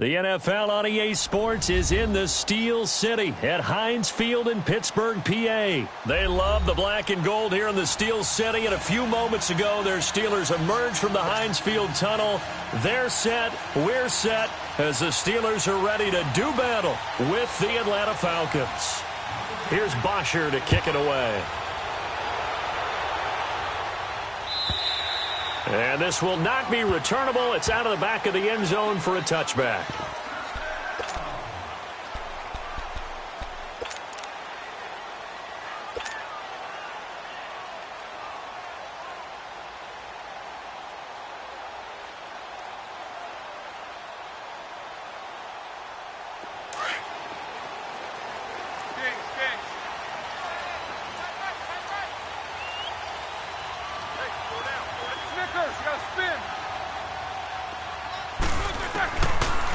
The NFL on EA Sports is in the Steel City at Heinz Field in Pittsburgh, PA. They love the black and gold here in the Steel City, and a few moments ago, their Steelers emerged from the Heinz Field tunnel. They're set, we're set, as the Steelers are ready to do battle with the Atlanta Falcons. Here's Bosher to kick it away. And this will not be returnable. It's out of the back of the end zone for a touchback.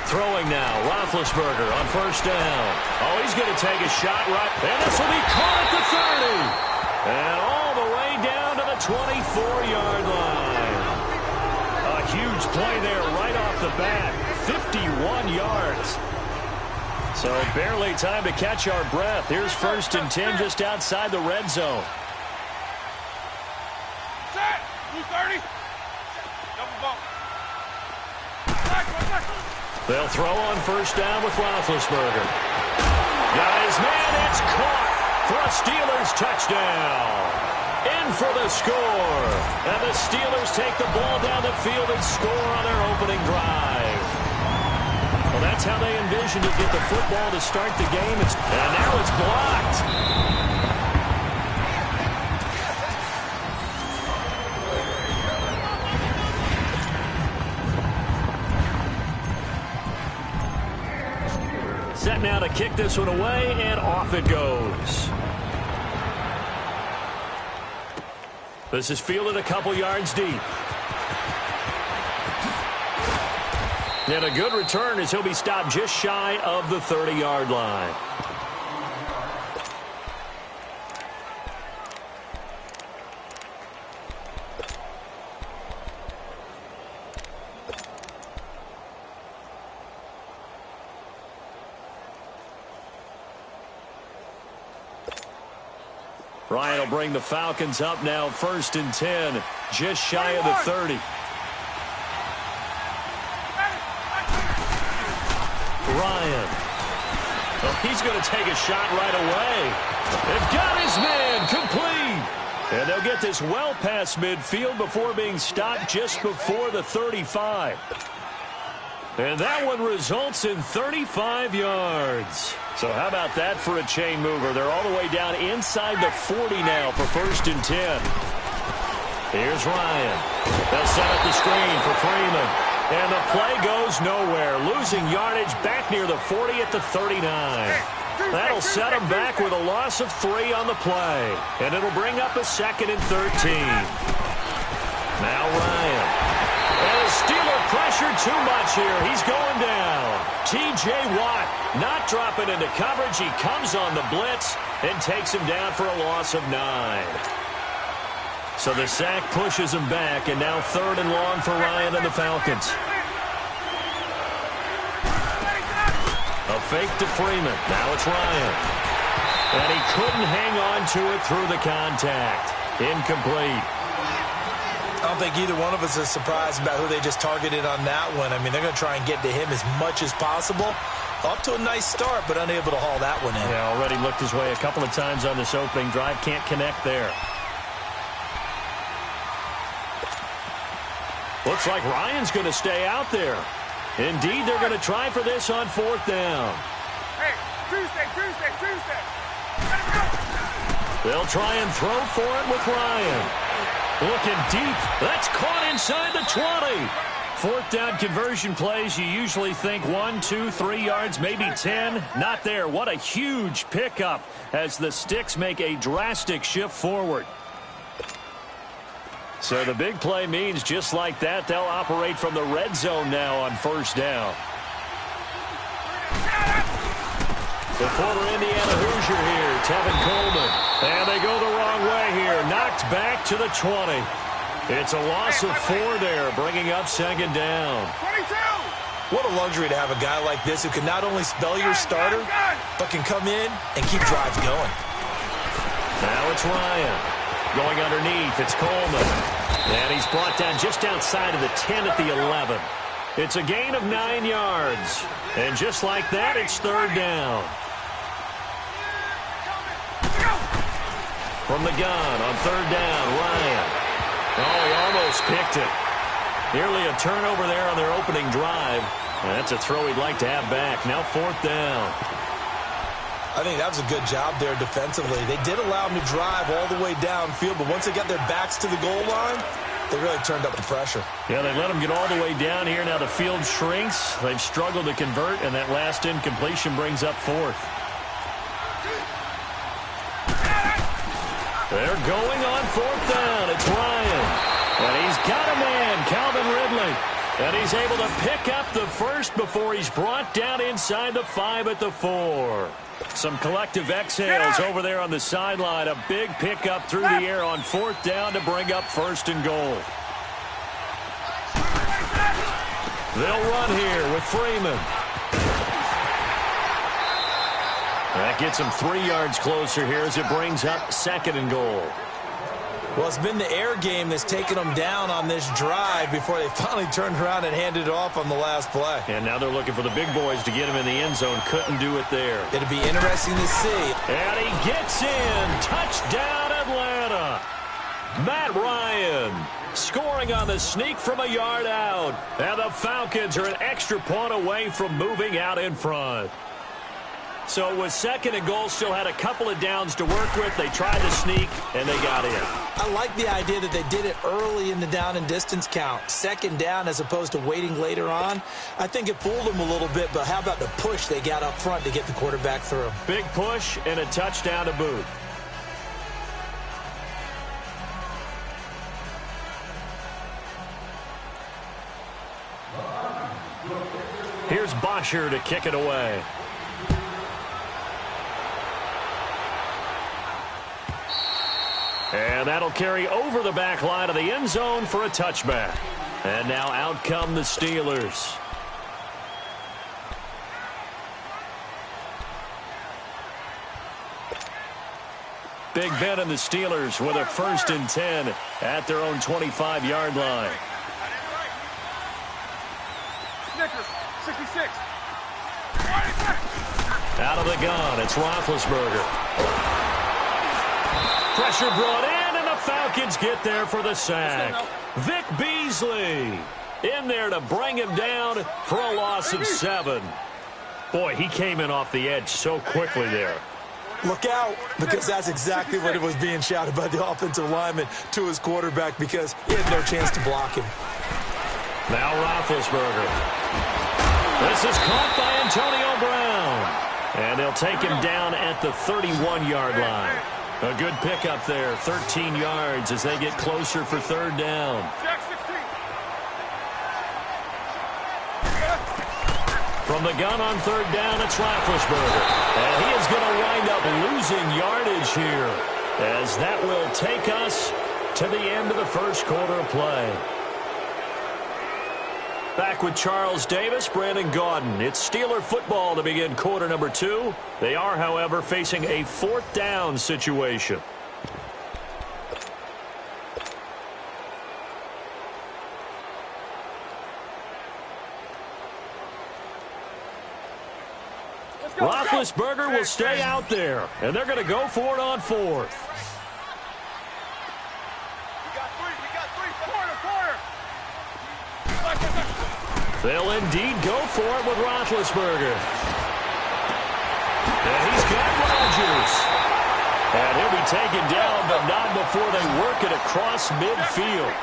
Throwing now, Roethlisberger on first down. Oh, he's going to take a shot right, and this will be caught at the 30. And all the way down to the 24-yard line. A huge play there right off the bat, 51 yards. So barely time to catch our breath. Here's 1st and 10 just outside the red zone. Set, 230. Double bump. They'll throw on first down with Roethlisberger. Got his man, it's caught for a Steelers touchdown. In for the score. And the Steelers take the ball down the field and score on their opening drive. Well, that's how they envisioned to get the football to start the game. And now it's blocked. Set now to kick this one away, and off it goes. This is fielded a couple yards deep. And a good return as he'll be stopped just shy of the 30-yard line. Ryan will bring the Falcons up now, 1st and 10, just shy of the 30. Ryan. Oh, he's going to take a shot right away. They've got his man complete. And they'll get this well past midfield before being stopped just before the 35. And that one results in 35 yards. So how about that for a chain mover? They're all the way down inside the 40 now for 1st and 10. Here's Ryan. They'll set up the screen for Freeman. And the play goes nowhere. Losing yardage back near the 40 at the 39. That'll set them back with a loss of 3 on the play. And it'll bring up a 2nd and 13. Now Ryan. And the Steeler pressure too much here. He's going down. T.J. Watt not dropping into coverage. He comes on the blitz and takes him down for a loss of 9. So the sack pushes him back, and now 3rd and long for Ryan and the Falcons. A fake to Freeman. Now it's Ryan. And he couldn't hang on to it through the contact. Incomplete. I don't think either one of us is surprised about who they just targeted on that one. I mean, they're going to try and get to him as much as possible. Off to a nice start, but unable to haul that one in. Yeah, already looked his way a couple of times on this opening drive. Can't connect there. Looks like Ryan's going to stay out there. Indeed, they're going to try for this on 4th down. Hey, Tuesday. They'll try and throw for it with Ryan. Looking deep. That's caught inside the 20. 4th down conversion plays, you usually think 1, 2, 3 yards, maybe 10. Not there. What a huge pickup as the Sticks make a drastic shift forward. So the big play means just like that, they'll operate from the red zone now on 1st down. The former Indiana Hoosier here, Tevin Coleman. And they go the wrong way here. Knocked back to the 20. It's a loss of 4 there, bringing up 2nd down. 22. What a luxury to have a guy like this who can not only spell your starter, but can come in and keep drives going. Now it's Ryan. Going underneath, it's Coleman. And he's brought down just outside of the 10 at the 11. It's a gain of 9 yards. And just like that, it's third down. From the gun on third down, Ryan. Oh, he almost picked it. Nearly a turnover there on their opening drive. And that's a throw he'd like to have back. Now fourth down. I think that was a good job there defensively. They did allow them to drive all the way downfield, but once they got their backs to the goal line, they really turned up the pressure. Yeah, they let them get all the way down here. Now the field shrinks. They've struggled to convert, and that last incompletion brings up fourth. They're going on fourth down. It's Ryan. And he's got a man, Calvin Ridley. And he's able to pick up the first before he's brought down inside the 5 at the 4. Some collective exhales over there on the sideline. A big pickup through the air on fourth down to bring up first and goal. They'll run here with Freeman. That gets him 3 yards closer here as it brings up second and goal. Well, it's been the air game that's taken them down on this drive before they finally turned around and handed it off on the last play. And now they're looking for the big boys to get him in the end zone. Couldn't do it there. It'll be interesting to see. And he gets in. Touchdown, Atlanta. Matt Ryan scoring on the sneak from a yard out. And the Falcons are an extra point away from moving out in front. So with second and goal, still had a couple of downs to work with. They tried to sneak, and they got in. I like the idea that they did it early in the down and distance count. Second down as opposed to waiting later on. I think it fooled them a little bit, but how about the push they got up front to get the quarterback through? Big push and a touchdown to boot. Here's Bosher to kick it away. And that'll carry over the back line of the end zone for a touchback. And now out come the Steelers. Big Ben and the Steelers with a 1st and 10 at their own 25-yard line. Snickers, 66. Out of the gun, it's Roethlisberger. Pressure brought in, and the Falcons get there for the sack. Vic Beasley in there to bring him down for a loss of 7. Boy, he came in off the edge so quickly there. Look out, because that's exactly what it was being shouted by the offensive lineman to his quarterback because he had no chance to block him. Now Roethlisberger. This is caught by Antonio Brown. And they'll take him down at the 31-yard line. A good pickup there, 13 yards as they get closer for third down. From the gun on third down, it's Roethlisberger. And he is going to wind up losing yardage here as that will take us to the end of the first quarter of play. Back with Charles Davis, Brandon Gaudin. It's Steeler football to begin quarter number 2. They are, however, facing a fourth down situation. Roethlisberger will stay out there, and they're going to go for it on fourth. They'll indeed go for it with Roethlisberger. And he's got Rodgers. And he'll be taken down, but not before they work it across midfield.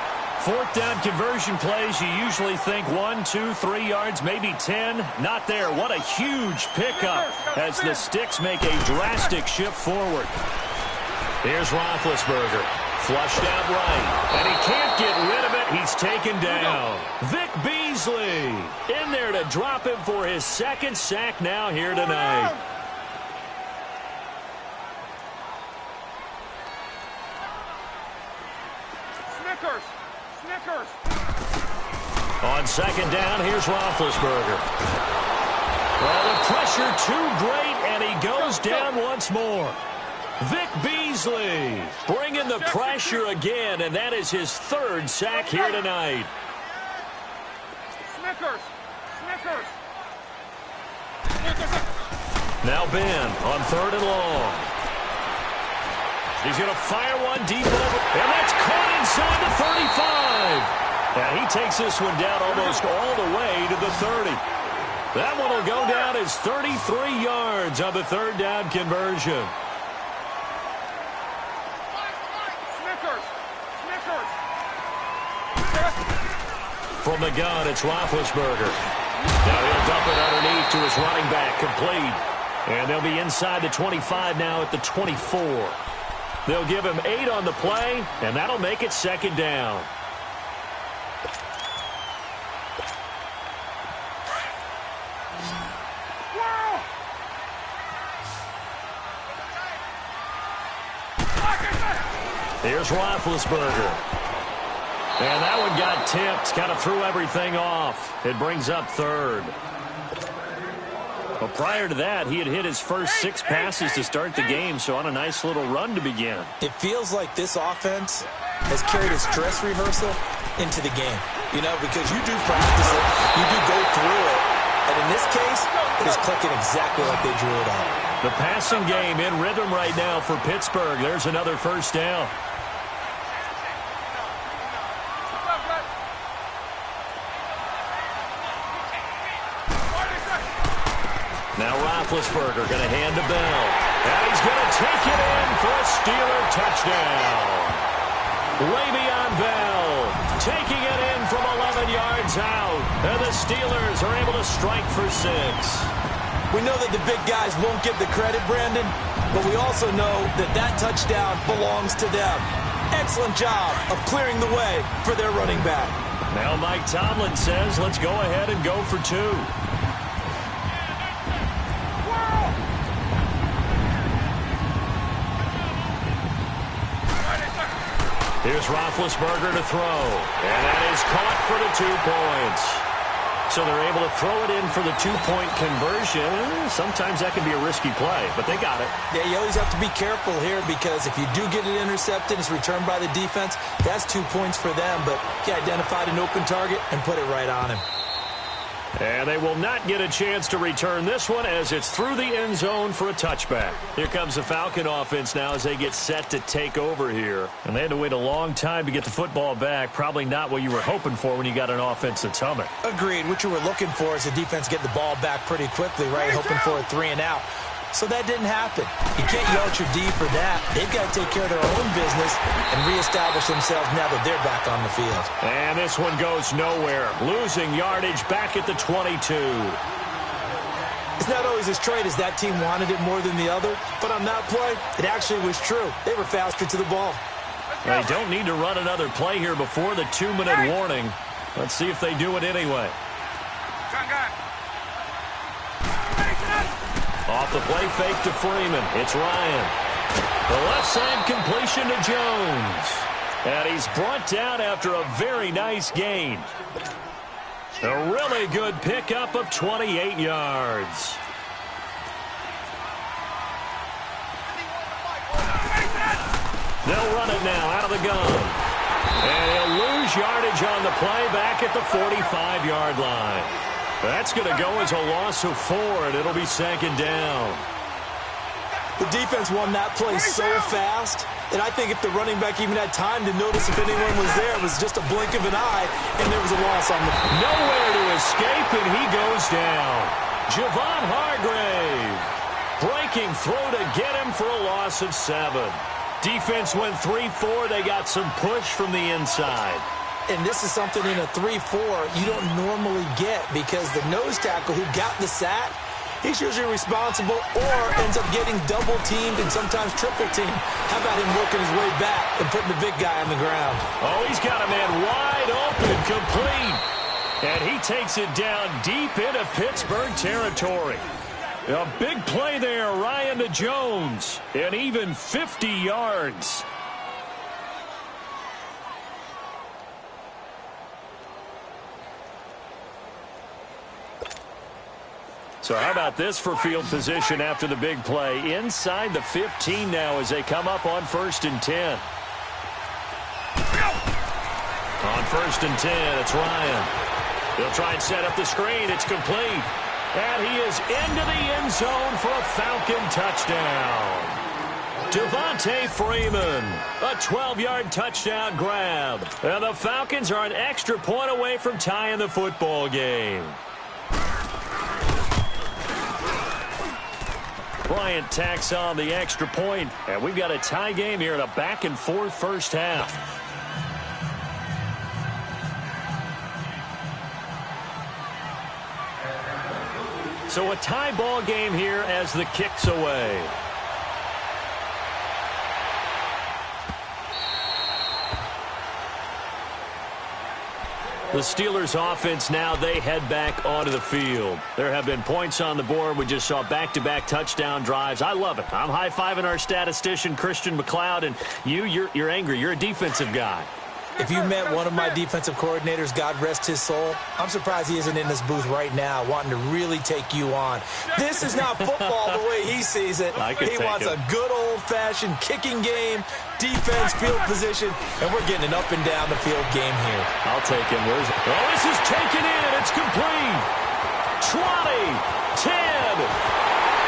Fourth down conversion plays, you usually think 1, 2, 3 yards, maybe 10. Not there. What a huge pickup as the Sticks make a drastic shift forward. Here's Roethlisberger. Flushed out right. And he can't get rid of it. He's taken down. Vic Beasley in there to drop him for his second sack now here tonight. On second down, here's Roethlisberger. Well, the pressure too great, and he goes down once more. Vic Beasley bringing the pressure again, and that is his third sack here tonight. Snickers. Now Ben on third and long. He's going to fire one deep over, and that's caught inside the 35. And he takes this one down almost all the way to the 30. That one will go down as 33 yards on the third down conversion. From the gun, it's Roethlisberger. Now he'll dump it underneath to his running back, complete. And they'll be inside the 25 now at the 24. They'll give him 8 on the play, and that'll make it second down. Here's Roethlisberger. And that one got tipped, kind of threw everything off. It brings up third. Well, prior to that, he had hit his first 6 passes to start the game, so on a nice little run to begin. It feels like this offense has carried its dress rehearsal into the game. You know, because you do practice it, you do go through it, and in this case, it is clicking exactly like they drew it up. The passing game in rhythm right now for Pittsburgh. There's another first down. Now Roethlisberger going to hand to Bell. And he's going to take it in for a Steeler touchdown. Le'Veon Bell taking it in from 11 yards out. And the Steelers are able to strike for 6. We know that the big guys won't get the credit, Brandon, but we also know that that touchdown belongs to them. Excellent job of clearing the way for their running back. Now Mike Tomlin says, let's go ahead and go for 2. Here's Roethlisberger to throw. And that is caught for the 2 points. So they're able to throw it in for the 2-point conversion. Sometimes that can be a risky play, but they got it. Yeah, you always have to be careful here because if you do get it intercepted, it's returned by the defense, that's 2 points for them. But he identified an open target and put it right on him. And they will not get a chance to return this one as it's through the end zone for a touchback. Here comes the Falcon offense now as they get set to take over here. And they had to wait a long time to get the football back. Probably not what you were hoping for when you got an offense that's humming. Agreed. What you were looking for is the defense get the ball back pretty quickly, right? Hoping for a 3 and out. So that didn't happen. You can't yell at your D for that. They've got to take care of their own business and reestablish themselves now that they're back on the field. And this one goes nowhere. Losing yardage back at the 22. It's not always as straight as that team wanted it more than the other, but on that play, it actually was true. They were faster to the ball. They don't need to run another play here before the 2-minute warning. Let's see if they do it anyway. Off the play fake to Freeman. It's Ryan. The left side completion to Jones. And he's brought down after a very nice gain. A really good pickup of 28 yards. They'll run it now out of the gun. And he'll lose yardage on the play back at the 45-yard line. That's going to go as a loss of 4, and it'll be second down. The defense won that play so fast that I think if the running back even had time to notice if anyone was there, it was just a blink of an eye, and there was a loss on the field. Nowhere to escape, and he goes down. Javon Hargrave breaking through to get him for a loss of 7. Defense went 3-4. They got some push from the inside. And this is something in a 3-4 you don't normally get because the nose tackle who got the sack, he's usually responsible or ends up getting double-teamed and sometimes triple-teamed. How about him working his way back and putting the big guy on the ground? Oh, he's got a man wide open, complete. And he takes it down deep into Pittsburgh territory. A big play there, Ryan to Jones, and even 50 yards. So how about this for field position after the big play? Inside the 15 now as they come up on 1st and 10. On 1st and 10, it's Ryan. He'll try and set up the screen. It's complete. And he is into the end zone for a Falcon touchdown. Devontae Freeman, a 12-yard touchdown grab. And the Falcons are an extra point away from tying the football game. Bryant tacks on the extra point, and we've got a tie game here in a back-and-forth first half. So a tie ball game here as the kick's away. The Steelers offense now, they head back onto the field. There have been points on the board. We just saw back-to-back touchdown drives. I love it. I'm high-fiving our statistician, Christian McLeod, and you're angry. You're a defensive guy. If you met one of my defensive coordinators, God rest his soul, I'm surprised he isn't in this booth right now wanting to really take you on. This is not football the way he sees it. He wants a good old-fashioned kicking game, defense, field position, and we're getting an up and down the field game here. I'll take him. Oh, this is taken in. It's complete. 20, 10,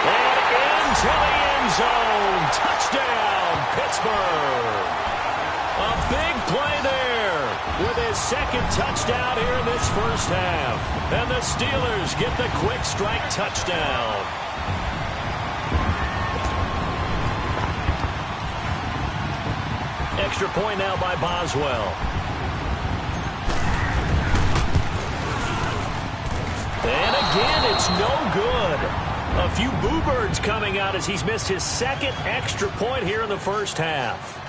and into the end zone. Touchdown, Pittsburgh. A big play there with his second touchdown here in this first half. And the Steelers get the quick strike touchdown. Extra point now by Boswell. And again, it's no good. A few boo birds coming out as he's missed his second extra point here in the first half.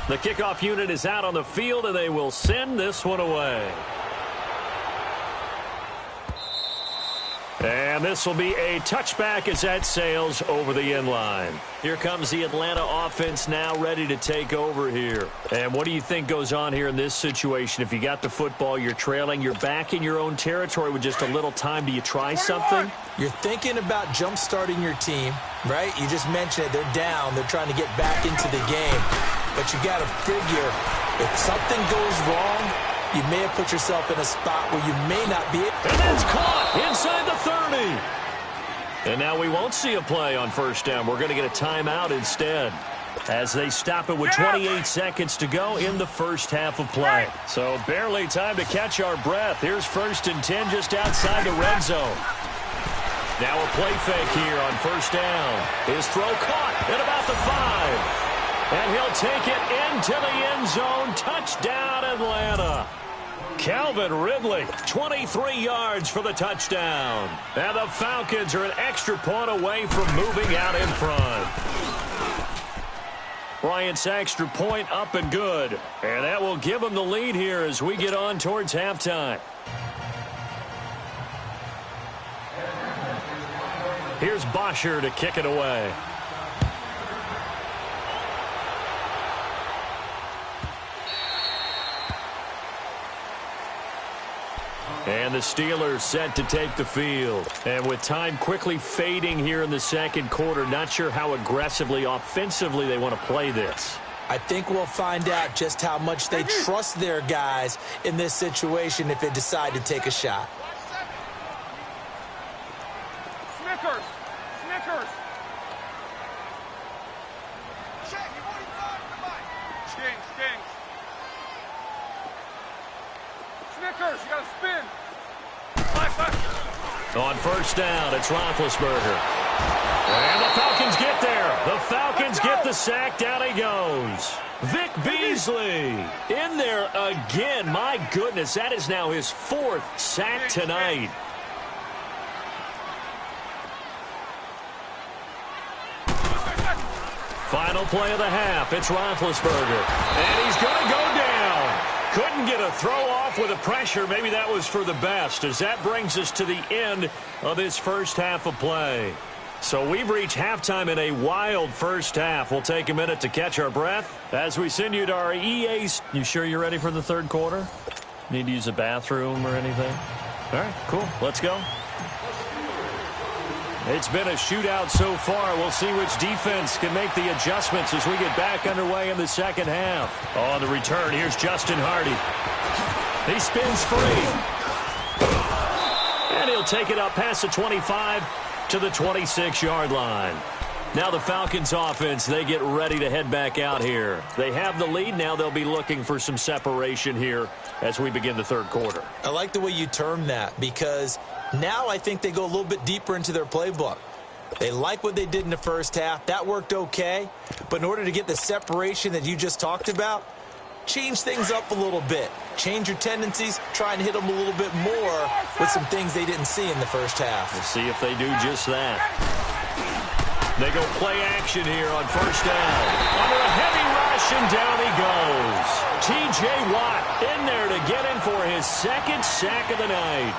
The kickoff unit is out on the field, and they will send this one away. And this will be a touchback as that sails over the end line. Here comes the Atlanta offense now ready to take over here. And what do you think goes on here in this situation? If you got the football, you're trailing, you're back in your own territory with just a little time. Do you try something? You're thinking about jump-starting your team, right? You just mentioned it. They're down. They're trying to get back into the game. But you got to figure, if something goes wrong, you may have put yourself in a spot where you may not be. And that's caught inside the 30. And now we won't see a play on first down. We're going to get a timeout instead as they stop it with 28 seconds to go in the first half of play. So barely time to catch our breath. Here's 1st and 10 just outside the red zone. Now a play fake here on first down. His throw caught at about the 5. And he'll take it into the end zone. Touchdown, Atlanta. Calvin Ridley, 23 yards for the touchdown. And the Falcons are an extra point away from moving out in front. Bryant's extra point up and good. And that will give them the lead here as we get on towards halftime. Here's Bosher to kick it away. And the Steelers set to take the field. And with time quickly fading here in the second quarter, not sure how aggressively, offensively they want to play this. I think we'll find out just how much they trust their guys in this situation if they decide to take a shot. Snickers! Stings! Snickers, you gotta spin! On first down, it's Roethlisberger. And the Falcons get there. The Falcons get the sack. Down he goes. Vic Beasley in there again. My goodness, that is now his 4th sack tonight. Final play of the half. It's Roethlisberger. And he's going to go down. Couldn't get a throw off with the pressure. Maybe that was for the best, as that brings us to the end of this first half of play. So we've reached halftime in a wild first half. We'll take a minute to catch our breath as we send you to our EA's. You sure you're ready for the third quarter? Need to use a bathroom or anything? All right, cool. Let's go. It's been a shootout so far. We'll see which defense can make the adjustments as we get back underway in the second half. On the return, here's Justin Hardy. He spins free. And he'll take it up past the 25 to the 26-yard line. Now the Falcons offense, they get ready to head back out here. They have the lead. Now they'll be looking for some separation here as we begin the third quarter. I like the way you term that, because now I think they go a little bit deeper into their playbook. They like what they did in the first half. That worked okay. But in order to get the separation that you just talked about, change things up a little bit. Change your tendencies. Try and hit them a little bit more with some things they didn't see in the first half. We'll see if they do just that. They go play action here on first down. Under a heavy rush, and down he goes. T.J. Watt in there to get him for his second sack of the night.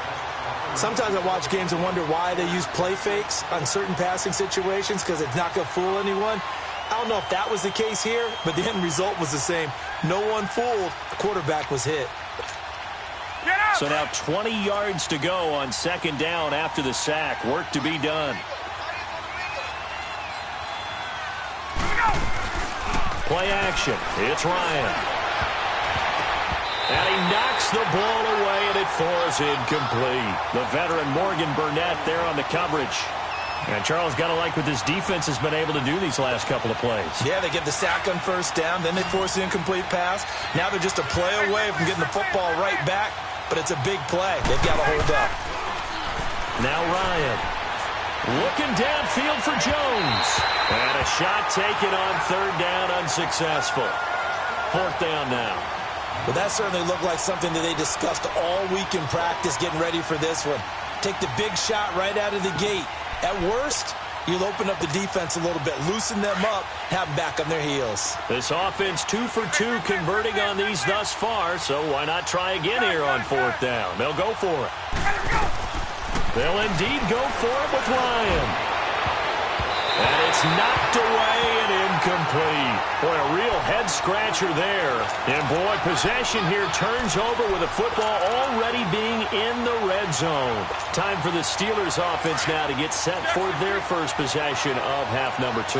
Sometimes I watch games and wonder why they use play fakes on certain passing situations, because it's not going to fool anyone. I don't know if that was the case here, but the end result was the same. No one fooled. The quarterback was hit. So now 20 yards to go on second down after the sack. Work to be done. Play action. It's Ryan. And he knocks the ball away, and it falls incomplete. The veteran Morgan Burnett there on the coverage. And Charles, got to like what this defense has been able to do these last couple of plays. Yeah, they get the sack on first down, then they force the incomplete pass. Now they're just a play away from getting the football right back, but it's a big play. They've got to hold up. Now Ryan. Looking downfield for Jones. And a shot taken on third down, unsuccessful. Fourth down now. Well, that certainly looked like something that they discussed all week in practice, getting ready for this one. Take the big shot right out of the gate. At worst, you'll open up the defense a little bit, loosen them up, have them back on their heels. This offense 2 for 2 converting on these thus far, so why not try again here on fourth down? They'll go for it. They'll indeed go for it with Ryan. And it's knocked away and incomplete. Boy, a real head-scratcher there. And, boy, possession here turns over with the football already being in the red zone. Time for the Steelers offense now to get set for their first possession of half number 2.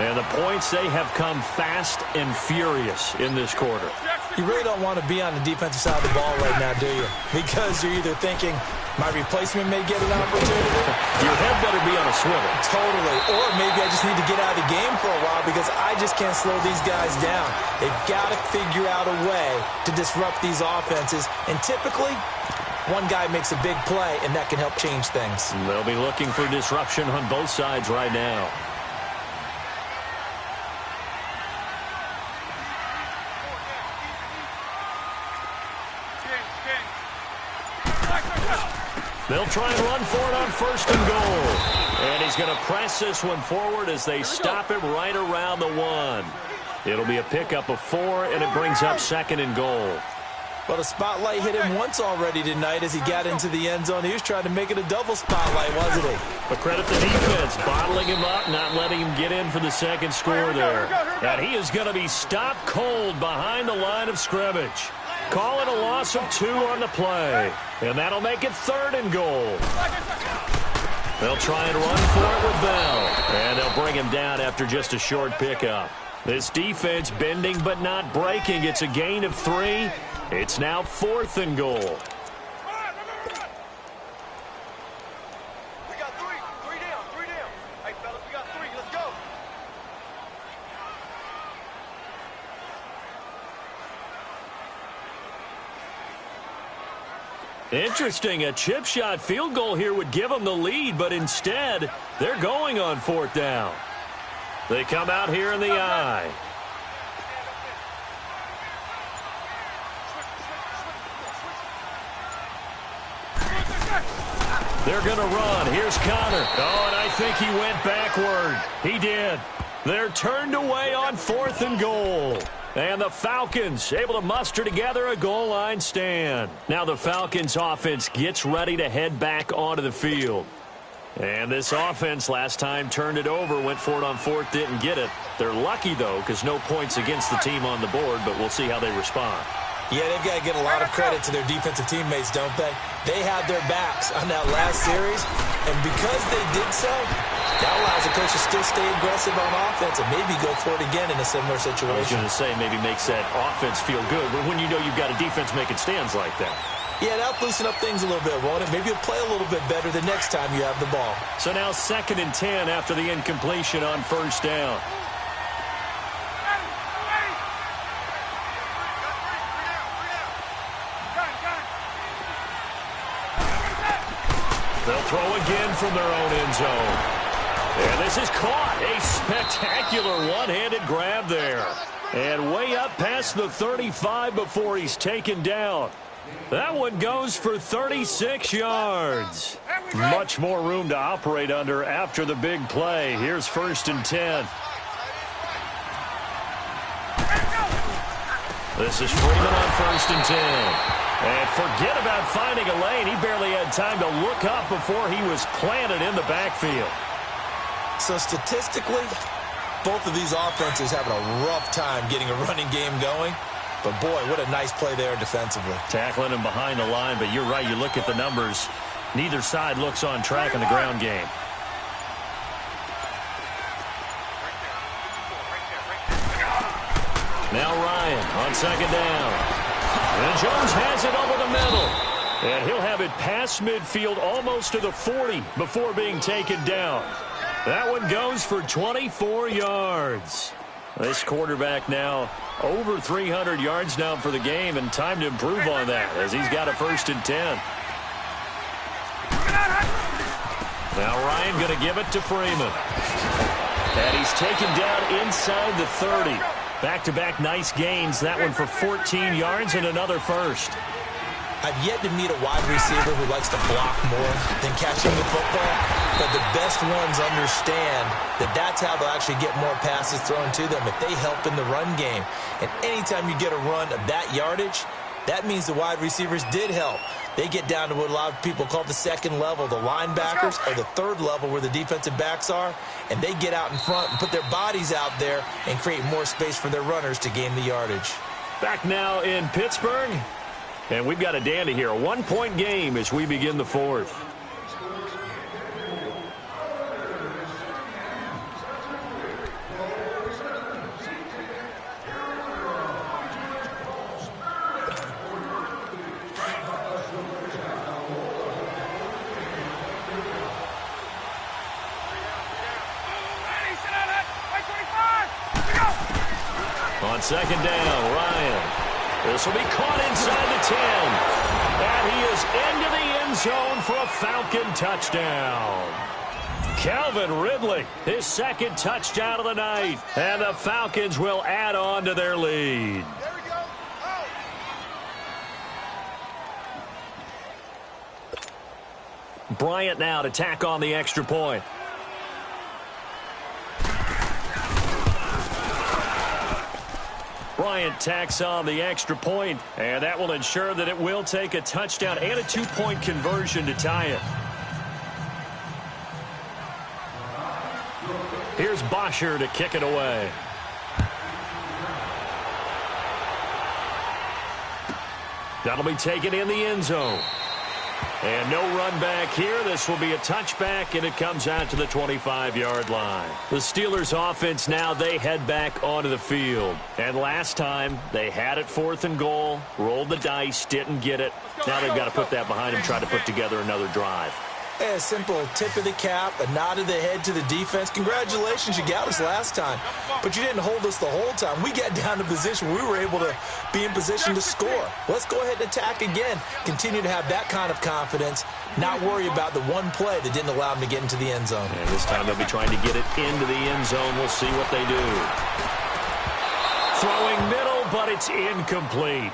And the points, they have come fast and furious in this quarter. You really don't want to be on the defensive side of the ball right now, do you? Because you're either thinking, my replacement may get an opportunity. Your head better be on a swivel. Totally. Or maybe I just need to get out of the game for a while because I just can't slow these guys down. They've got to figure out a way to disrupt these offenses. And typically, one guy makes a big play, and that can help change things. They'll be looking for disruption on both sides right now. They'll try and run for it on first and goal. And he's going to press this one forward as they stop him right around the 1. It'll be a pickup of 4, and it brings up second and goal. Well, the spotlight hit him once already tonight as he got into the end zone. He was trying to make it a double spotlight, wasn't he? But credit the defense, bottling him up, not letting him get in for the second score there. And he is going to be stopped cold behind the line of scrimmage. Call it a loss of 2 on the play. And that'll make it third and goal. They'll try and run for it with Bell. And they'll bring him down after just a short pickup. This defense bending but not breaking. It's a gain of 3. It's now fourth and goal. We got 3. 3 down. 3 down. Hey, fellas, we got 3. Let's go. Interesting. A chip shot field goal here would give them the lead, but instead, they're going on fourth down. They come out here in the I. They're going to run. Here's Connor. Oh, and I think he went backward. He did. They're turned away on fourth and goal. And the Falcons able to muster together a goal line stand. Now the Falcons offense gets ready to head back onto the field. And this offense last time turned it over, went for it on fourth, didn't get it. They're lucky, though, because no points against the team on the board, but we'll see how they respond. Yeah, they've got to give a lot of credit to their defensive teammates, don't they? They had their backs on that last series, and because they did so, that allows the coach to still stay aggressive on offense and maybe go for it again in a similar situation. I was going to say maybe makes that offense feel good when you know you've got a defense making stands like that. Yeah, that'll loosen up things a little bit, won't it? Maybe you'll play a little bit better the next time you have the ball. So now 2nd and 10 after the incompletion on first down. They'll throw again from their own end zone. And this is caught. A spectacular one-handed grab there. And way up past the 35 before he's taken down. That one goes for 36 yards. Much more room to operate under after the big play. Here's 1st and 10. This is Freeman on 1st and 10. And forget about finding a lane. He barely had time to look up before he was planted in the backfield. So statistically, both of these offenses having a rough time getting a running game going. But, boy, what a nice play there defensively. Tackling him behind the line, but you're right. You look at the numbers. Neither side looks on track in the ground game. Now Ryan on 2nd down. And Jones has it over the middle. And he'll have it past midfield almost to the 40 before being taken down. That one goes for 24 yards. This quarterback now over 300 yards now for the game, and time to improve on that as he's got a 1st and 10. Now Ryan going to give it to Freeman. And he's taken down inside the 30. Back-to-back nice gains. That one for 14 yards and another 1st. I've yet to meet a wide receiver who likes to block more than catching the football, but the best ones understand that that's how they'll actually get more passes thrown to them if they help in the run game. And anytime you get a run of that yardage, that means the wide receivers did help. They get down to what a lot of people call the 2nd level, the linebackers, or the 3rd level where the defensive backs are, and they get out in front and put their bodies out there and create more space for their runners to gain the yardage. Back now in Pittsburgh. And we've got a dandy here, a 1-point game as we begin the 4th. On 2nd down, Ryan. This will be caught inside the 10. And he is into the end zone for a Falcon touchdown. Calvin Ridley, his 2nd touchdown of the night. And the Falcons will add on to their lead. There we go. Bryant now to tack on the extra point. Bryant tacks on the extra point, and that will ensure that it will take a touchdown and a 2-point conversion to tie it. Here's Bosher to kick it away. That'll be taken in the end zone. And no run back here. This will be a touchback, and it comes out to the 25-yard line. The Steelers' offense now, they head back onto the field. And last time, they had it 4th and goal, rolled the dice, didn't get it. Now they've got to put that behind them, try to put together another drive. A simple tip of the cap, a nod of the head to the defense. Congratulations, you got us last time. But you didn't hold us the whole time. We got down to position where we were able to be in position to score. Let's go ahead and attack again. Continue to have that kind of confidence. Not worry about the one play that didn't allow them to get into the end zone. And this time they'll be trying to get it into the end zone. We'll see what they do. Throwing middle, but it's incomplete.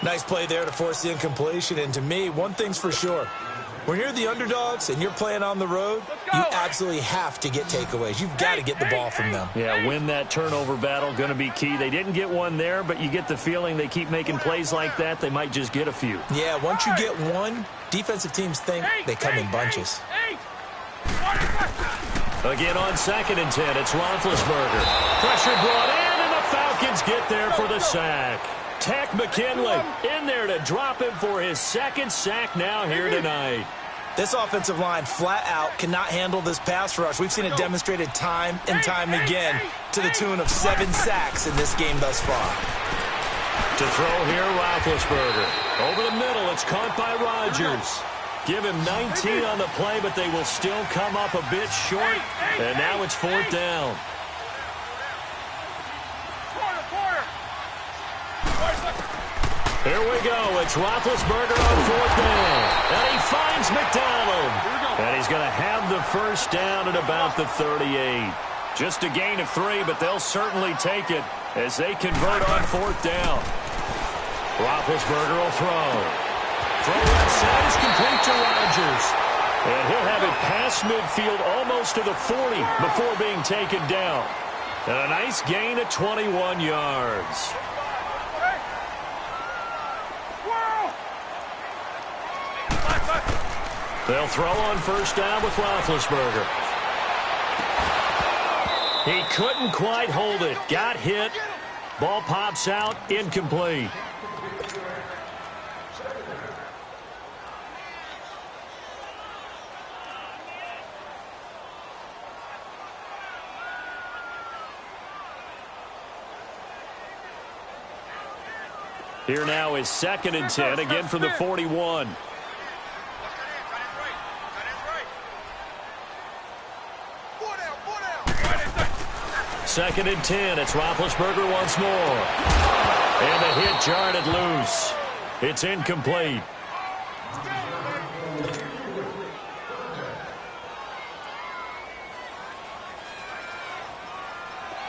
Nice play there to force the incompletion. And to me, one thing's for sure. When you're the underdogs and you're playing on the road, you absolutely have to get takeaways. You've got to get the ball from them. Yeah, win that turnover battle, going to be key. They didn't get one there, but you get the feeling they keep making plays like that, they might just get a few. Yeah, once you get one, defensive teams think they come in bunches. Again on 2nd and 10, it's Roethlisberger. Pressure brought in, and the Falcons get there for the sack. Tech McKinley in there to drop him for his 2nd sack now here tonight. This offensive line flat out cannot handle this pass rush. We've seen it demonstrated time and time again to the tune of 7 sacks in this game thus far. To throw here, Roethlisberger. Over the middle, it's caught by Rodgers. Give him 19 on the play, but they will still come up a bit short. And now it's 4th down. Here we go. It's Roethlisberger on 4th down. And he finds McDonald. And he's going to have the first down at about the 38. Just a gain of 3, but they'll certainly take it as they convert on 4th down. Roethlisberger will throw. Throw left side is complete to Rodgers. And he'll have it past midfield almost to the 40 before being taken down. And a nice gain of 21 yards. They'll throw on 1st down with Roethlisberger. He couldn't quite hold it. Got hit. Ball pops out. Incomplete. Here now is 2nd and 10, again from the 41. Second and 10, it's Roethlisberger once more. And the hit jarred it loose. It's incomplete.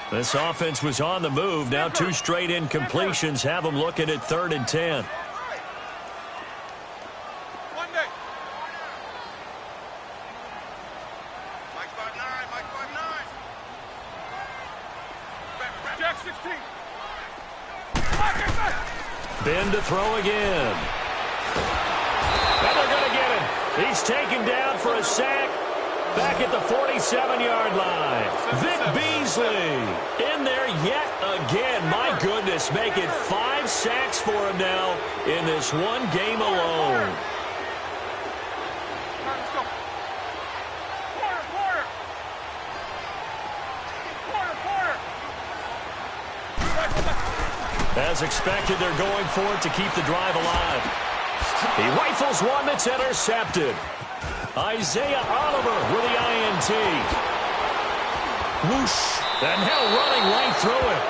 This offense was on the move. Now 2 straight incompletions have them looking at 3rd and 10. Ben to throw again. And they're going to get him. He's taken down for a sack. Back at the 47-yard line. Vic Beasley in there yet again. My goodness, making 5 sacks for him now in this one game alone. As expected, they're going for it to keep the drive alive. He rifles one that's intercepted. Isaiah Oliver with the INT. Whoosh. And now running right through it.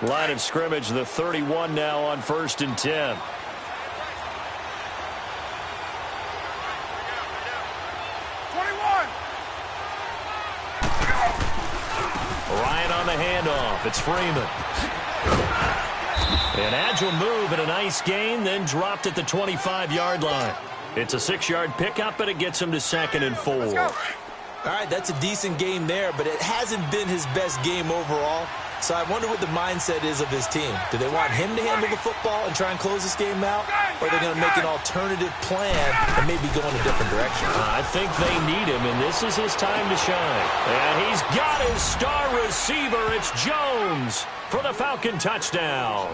Line of scrimmage, the 31 now on 1st and 10. Ryan on the handoff. It's Freeman. An agile move and a nice gain, then dropped at the 25-yard line. It's a 6-yard pickup, but it gets him to 2nd and 4. All right, that's a decent game there, but it hasn't been his best game overall. So I wonder what the mindset is of his team. Do they want him to handle the football and try and close this game out? Or are they going to make an alternative plan and maybe go in a different direction? I think they need him, and this is his time to shine. And he's got his star receiver. It's Jones for the Falcon touchdown.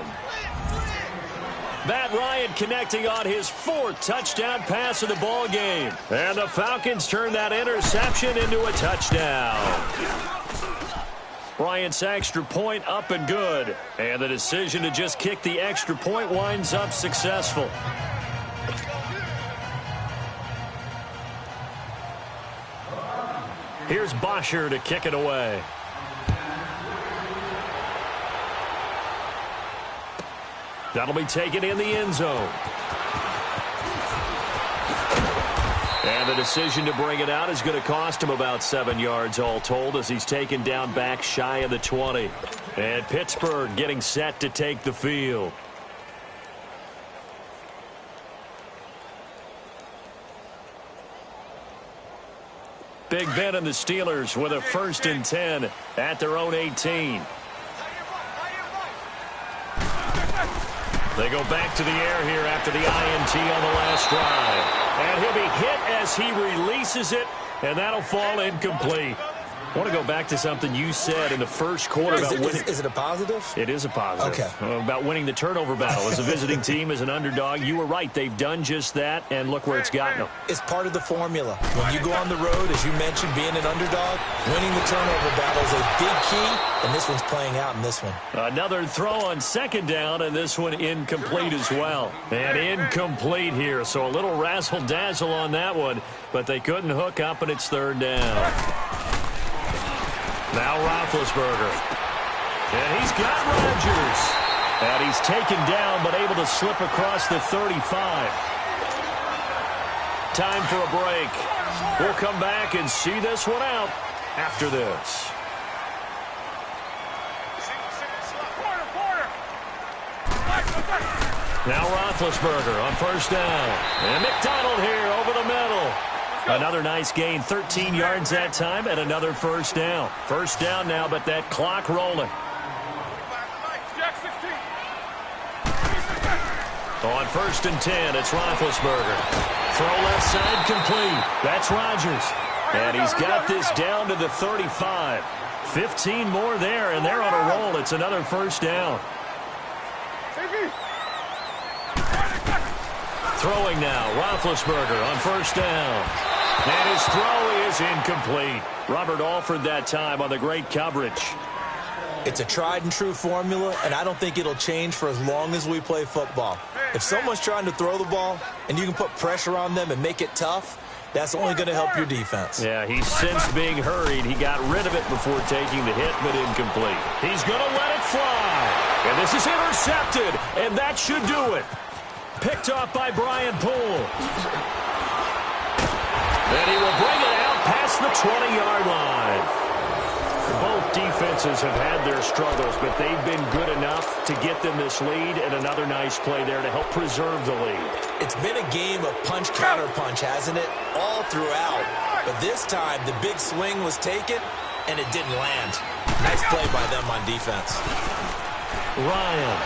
Matt Ryan connecting on his 4th touchdown pass of the ball game. And the Falcons turn that interception into a touchdown. Bryant's extra point up and good. And the decision to just kick the extra point winds up successful. Here's Bosher to kick it away. That'll be taken in the end zone. And the decision to bring it out is going to cost him about 7 yards all told as he's taken down back shy of the 20. And Pittsburgh getting set to take the field. Big Ben and the Steelers with a 1st and 10 at their own 18. They go back to the air here after the INT on the last drive. And he'll be hit as he releases it, and that'll fall incomplete. I want to go back to something you said in the first quarter about winning. Is it a positive? It is a positive. Okay. About winning the turnover battle as a visiting team, as an underdog. You were right. They've done just that, and look where it's gotten them. It's part of the formula. When you go on the road, as you mentioned, being an underdog, winning the turnover battle is a big key, and this one's playing out in this one. Another throw on 2nd down, and this one incomplete as well. And incomplete here, so a little razzle-dazzle on that one, but they couldn't hook up, and it's 3rd down. Now Roethlisberger. And he's got Rodgers. And he's taken down but able to slip across the 35. Time for a break. We'll come back and see this one out after this. Now Roethlisberger on 1st down. And McDonald here over the middle. Another nice gain, 13 yards that time, and another 1st down. 1st down now, but that clock rolling. On 1st and 10, it's Roethlisberger. Throw left side complete. That's Rodgers. And he's got this down to the 35. 15 more there, and they're on a roll. It's another 1st down. Throwing now, Roethlisberger on 1st down. And his throw is incomplete. Robert Alford that time on the great coverage. It's a tried-and-true formula, and I don't think it'll change for as long as we play football. If someone's trying to throw the ball and you can put pressure on them and make it tough, that's only going to help your defense. Yeah, he's since being hurried. He got rid of it before taking the hit, but incomplete. He's going to let it fly. And this is intercepted, and that should do it. Picked off by Brian Poole. And he will bring it out past the 20-yard line. Both defenses have had their struggles, but they've been good enough to get them this lead, and another nice play there to help preserve the lead. It's been a game of punch-counter-punch, hasn't it? All throughout. But this time, the big swing was taken, and it didn't land. Nice play by them on defense. Ryan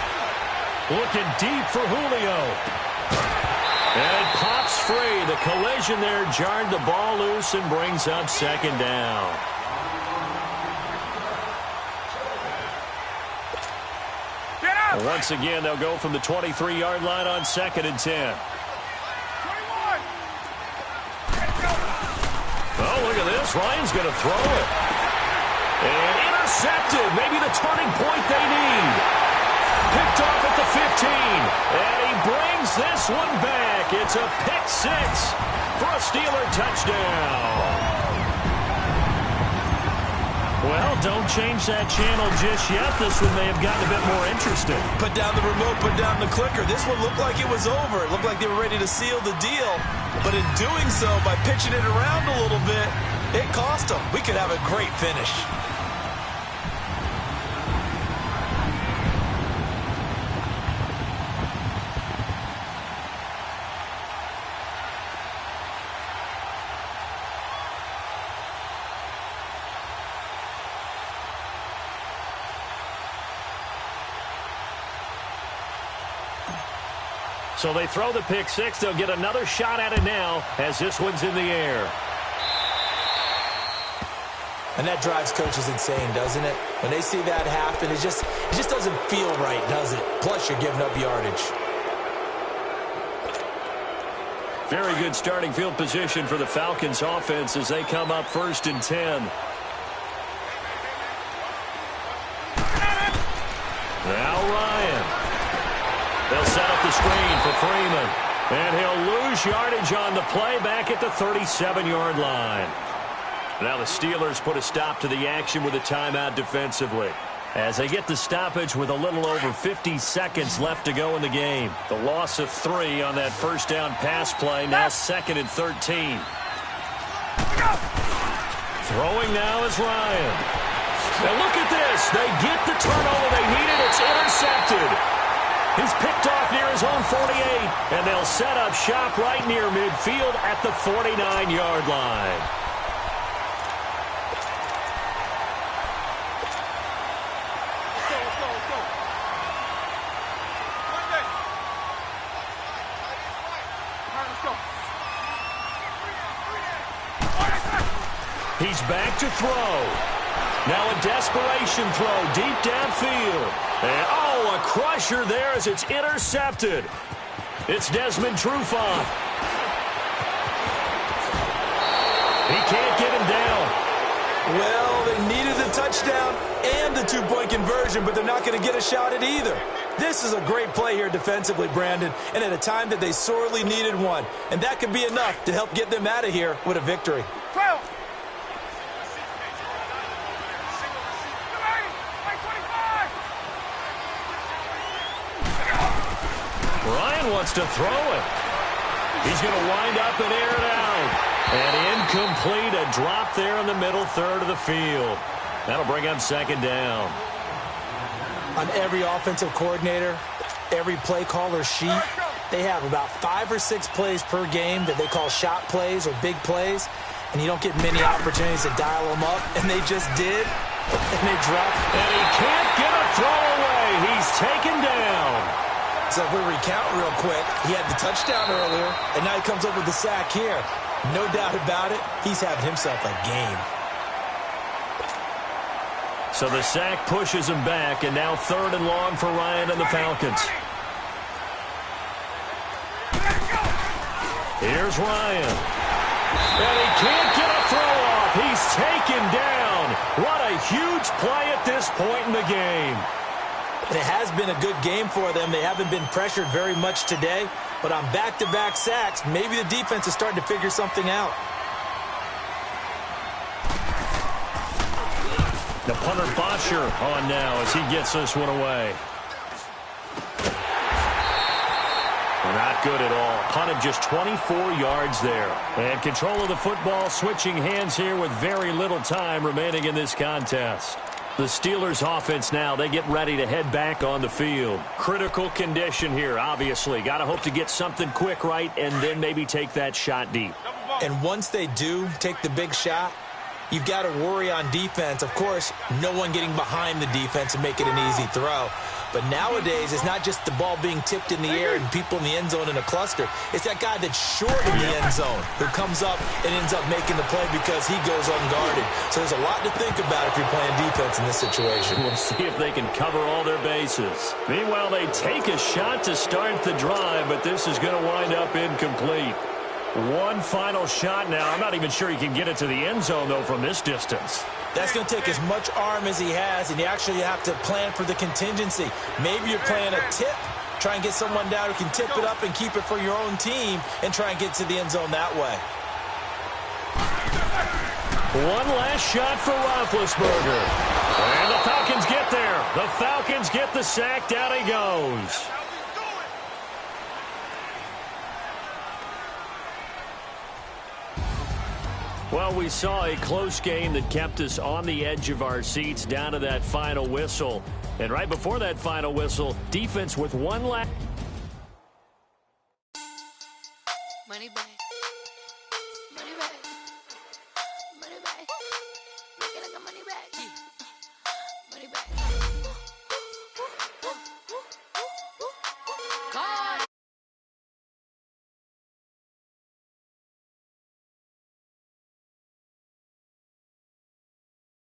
looking deep for Julio. And it pops free. The collision there jarred the ball loose and brings up 2nd down. Once again, they'll go from the 23-yard line on 2nd and 10. Oh, look at this. Ryan's going to throw it. And intercepted. Maybe the turning point they need. Picked off at the 15. And he brings this one back. It's a pick 6 for a Steeler touchdown. Well, don't change that channel just yet. This one may have gotten a bit more interesting. Put down the remote, put down the clicker. This one looked like it was over. It looked like they were ready to seal the deal. But in doing so, by pitching it around a little bit, it cost them. We could have a great finish. So they throw the pick 6. They'll get another shot at it now as this one's in the air. And that drives coaches insane, doesn't it? When they see that happen, it just doesn't feel right, does it? Plus, you're giving up yardage. Very good starting field position for the Falcons offense as they come up 1st and 10. Now Ryan. They'll set up the screen for Freeman. And he'll lose yardage on the play back at the 37-yard line. Now the Steelers put a stop to the action with a timeout defensively. as they get the stoppage with a little over 50 seconds left to go in the game. The loss of 3 on that first down pass play, now 2nd and 13. Throwing now is Ryan. Now look at this. They get the turnover they needed. It's intercepted. He's picked off near his own 48, and they'll set up shop right near midfield at the 49-yard line. He's back to throw. Now a desperation throw deep downfield. And, oh, a crusher there as it's intercepted. It's Desmond Trufant. He can't get him down. Well, they needed the touchdown and the two-point conversion, but they're not going to get a shot at either. This is a great play here defensively, Brandon, and at a time that they sorely needed one. And that could be enough to help get them out of here with a victory. 12. Ryan wants to throw it. He's going to wind up and air it out. And incomplete, a drop there in the middle third of the field. That'll bring up 2nd down. On every offensive coordinator, every play caller sheet, they have about 5 or 6 plays per game that they call shot plays or big plays, and you don't get many opportunities to dial them up, and they just did, and they dropped. And he can't get a throw away. He's taken down. So if we recount real quick, he had the touchdown earlier, and now he comes up with the sack here. No doubt about it, he's having himself a game. So the sack pushes him back, and now 3rd and long for Ryan and the Falcons. Here's Ryan. And he can't get a throw off. He's taken down. What a huge play at this point in the game. And it has been a good game for them. They haven't been pressured very much today, but on back-to-back sacks, maybe the defense is starting to figure something out. The punter Bosher on now as he gets this one away. Not good at all. Punted just 24 yards there. And control of the football switching hands here with very little time remaining in this contest. The Steelers offense now, they get ready to head back on the field. Critical condition here, obviously. Got to hope to get something quick right and then maybe take that shot deep. And once they do take the big shot, you've got to worry on defense. Of course, no one getting behind the defense and make it an easy throw. But nowadays, it's not just the ball being tipped in the air and people in the end zone in a cluster. It's that guy that's short in the end zone who comes up and ends up making the play because he goes unguarded. So there's a lot to think about if you're playing defense in this situation. We'll see if they can cover all their bases. Meanwhile, they take a shot to start the drive, but this is going to wind up incomplete. One final shot now. I'm not even sure he can get it to the end zone, though, from this distance. That's going to take as much arm as he has, and you actually have to plan for the contingency. Maybe you're playing a tip, try and get someone down who can tip it up and keep it for your own team and try and get to the end zone that way. One last shot for Roethlisberger. And the Falcons get there. The Falcons get the sack. Down he goes. Well, we saw a close game that kept us on the edge of our seats down to that final whistle. And right before that final whistle, defense with one last...